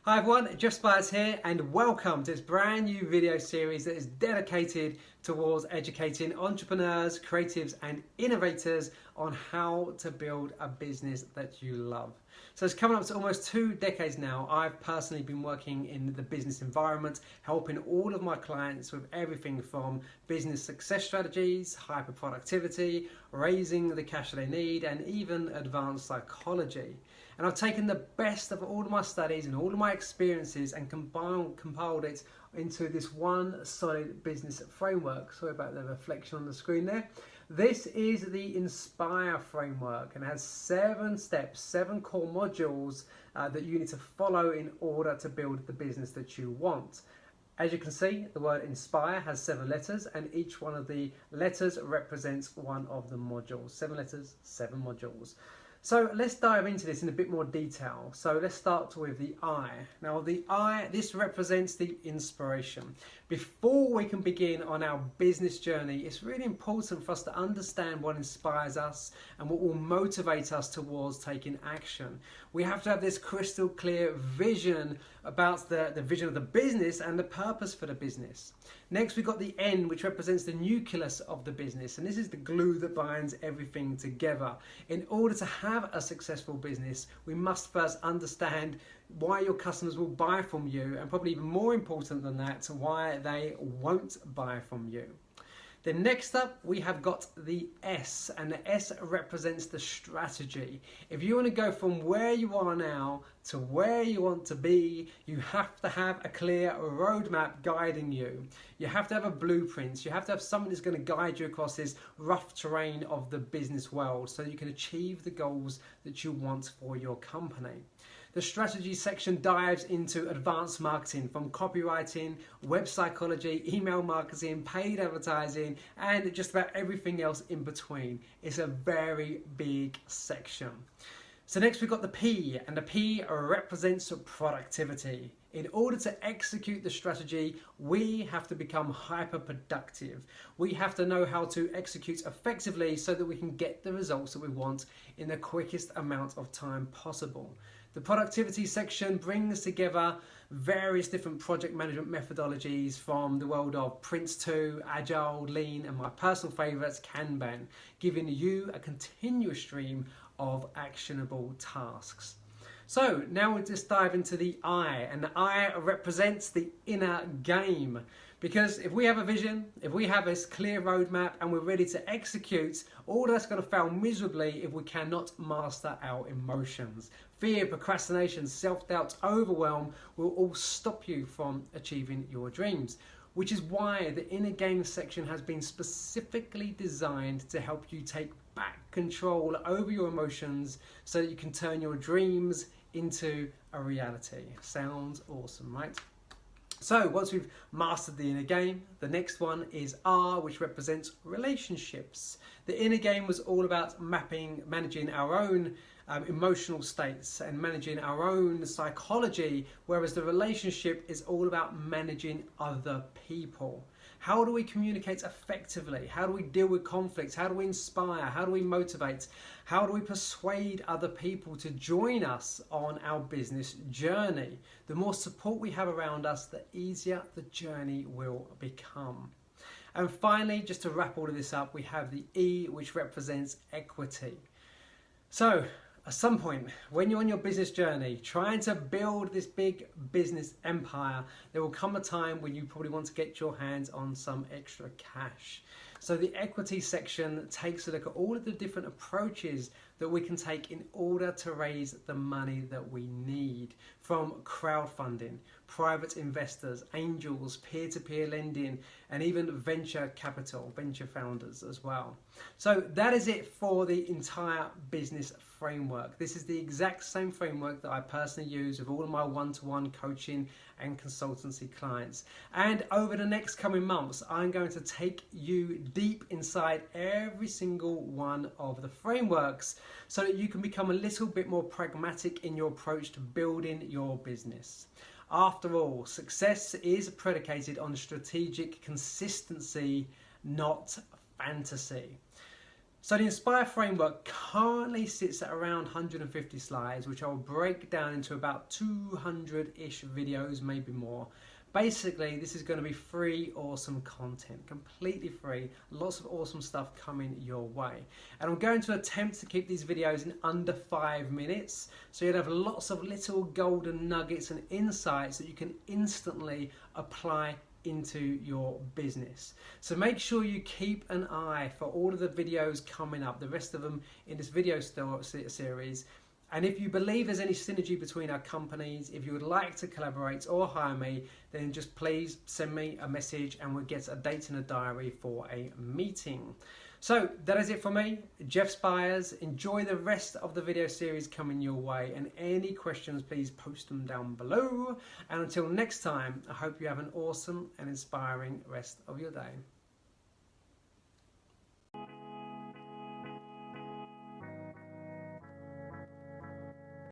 Hi everyone, Jeff Spires here and welcome to this brand new video series that is dedicated towards educating entrepreneurs, creatives and innovators on how to build a business that you love. So it's coming up to almost 2 decades now. I've personally been working in the business environment, helping all of my clients with everything from business success strategies, hyper productivity, raising the cash they need, and even advanced psychology. And I've taken the best of all of my studies and all of my experiences and compiled it into this one solid business framework. Sorry about the reflection on the screen there. This is the Inspire framework and has 7 steps, 7 core modules that you need to follow in order to build the business that you want. As you can see, the word Inspire has 7 letters and each one of the letters represents one of the modules. 7 letters, 7 modules. So let's dive into this in a bit more detail. So let's start with the I. Now the I, this represents the inspiration. Before we can begin on our business journey, it's really important for us to understand what inspires us and what will motivate us towards taking action. We have to have this crystal clear vision about the vision of the business and the purpose for the business. Next, we've got the N, which represents the nucleus of the business, and this is the glue that binds everything together. In order to have a successful business, we must first understand why your customers will buy from you, and probably even more important than that, why they won't buy from you. Then next up, we have got the S, and the S represents the strategy. If you want to go from where you are now to where you want to be, you have to have a clear roadmap guiding you. You have to have a blueprint. You have to have something that's going to guide you across this rough terrain of the business world so that you can achieve the goals that you want for your company. The strategy section dives into advanced marketing, from copywriting, web psychology, email marketing, paid advertising, and just about everything else in between. It's a very big section. So next we've got the P, and the P represents productivity. In order to execute the strategy, we have to become hyper productive. We have to know how to execute effectively so that we can get the results that we want in the quickest amount of time possible. The productivity section brings together various different project management methodologies from the world of Prince2, Agile, Lean, and my personal favourites, Kanban, giving you a continuous stream of actionable tasks. So now we'll just dive into the I, and the I represents the inner game. Because if we have a vision, if we have this clear roadmap and we're ready to execute, all that's going to fail miserably if we cannot master our emotions. Fear, procrastination, self-doubt, overwhelm will all stop you from achieving your dreams. Which is why the inner game section has been specifically designed to help you take back control over your emotions so that you can turn your dreams into a reality. Sounds awesome, right? So once we've mastered the inner game, the next one is R, which represents relationships. The inner game was all about managing our own emotional states and managing our own psychology, whereas the relationship is all about managing other people. How do we communicate effectively? How do we deal with conflicts? How do we inspire? How do we motivate? How do we persuade other people to join us on our business journey? The more support we have around us, the easier the journey will become. And finally, just to wrap all of this up, we have the E, which represents equity. So, at some point, when you're on your business journey, trying to build this big business empire, there will come a time when you probably want to get your hands on some extra cash. So the equity section takes a look at all of the different approaches that we can take in order to raise the money that we need, from crowdfunding, private investors, angels, peer-to-peer lending, and even venture capital, venture founders as well. So that is it for the entire business framework. This is the exact same framework that I personally use with all of my one-to-one coaching and consultancy clients. And over the next coming months, I'm going to take you deep inside every single one of the frameworks so that you can become a little bit more pragmatic in your approach to building your business. After all, success is predicated on strategic consistency, not fantasy. So the Inspire framework currently sits at around 150 slides, which I will break down into about 200-ish videos, maybe more. Basically, this is going to be free, awesome content, completely free, lots of awesome stuff coming your way. And I'm going to attempt to keep these videos in under 5 minutes, so you'll have lots of little golden nuggets and insights that you can instantly apply into your business. So make sure you keep an eye for all of the videos coming up, the rest of them in this video series. And if you believe there's any synergy between our companies, if you would like to collaborate or hire me, then just please send me a message and we'll get a date in a diary for a meeting. So that is it for me, Jeff Spires. Enjoy the rest of the video series coming your way, and any questions, please post them down below. And until next time, I hope you have an awesome and inspiring rest of your day.